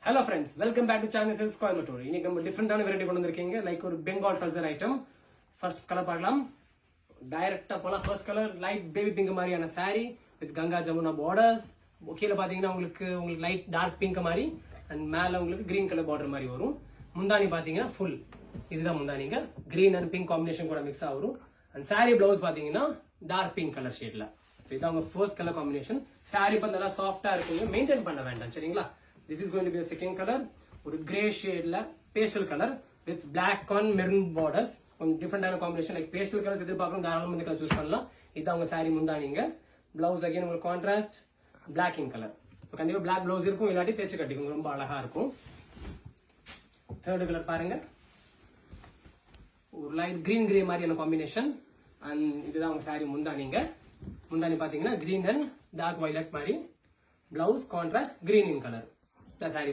Hello friends, welcome back to China Silks Coimbatore. இன்னைக்கு நம்ம டிஃபரெண்டான variety கொண்டு வந்திருக்கீங்க. லைக் ஒரு Bengal tussar item. First colour பார்க்கலாம். டைரக்டா போலாம். First colour light baby pink மாதிரியான saree with Ganga Jamuna borders. கீழ பாத்தீங்கன்னா உங்களுக்கு லைட் டார்க் பிங்க் மாதிரி அண்ட் மேல உங்களுக்கு கிரீன் கலர் பார்டர் மாதிரி வரும். முந்தானி பாத்தீங்கன்னா ஃபுல் இதுதான் முந்தானிங்க. கிரீன் அண்ட் பிங்க் காம்பினேஷன் கூட மிக்ஸ் ஆகும். அண்ட் saree பிளவுஸ் பாத்தீங்கன்னா டார்க் பிங்க் கலர் ஷேட்ல. ஸோ இதான் உங்க ஃபர்ஸ்ட் கலர் காம்பினேஷன். saree இப்போ நல்லா சாஃப்டா இருக்குங்க. மெயின்டைன் பண்ண வேண்டாம் சரிங்களா? This is going to be a second color. ஒரு grey shade ல pastel color with black on maroon borders. கொஞ்சம் டிஃபரெண்டான காம்பினேஷன் லைக் pastel colors எதிர்பார்க்கணும் தாராளமா இந்த கலர் சூஸ் பண்ணலாம். இதான் உங்க saree முந்தானிங்க. பிளவுஸ் அகைன் உங்களுக்கு contrast black in color. So கண்டிப்பா black பிளவுஸ் இருக்கும் இல்லாட்டி தேய்ச்சி கட்டிக்கும் ரொம்ப அழகா இருக்கும். தேர்ட் கலர் பாருங்க. ஒரு லைட் கிரீன் கிரே மாதிரியான காம்பினேஷன் அண்ட் இதுதான் உங்க saree முந்தானிங்க. முந்தானி பாத்தீங்கன்னா கிரீன் அண்ட் டார்க் வயலட் மாதிரி blouse contrast green in colour. The saree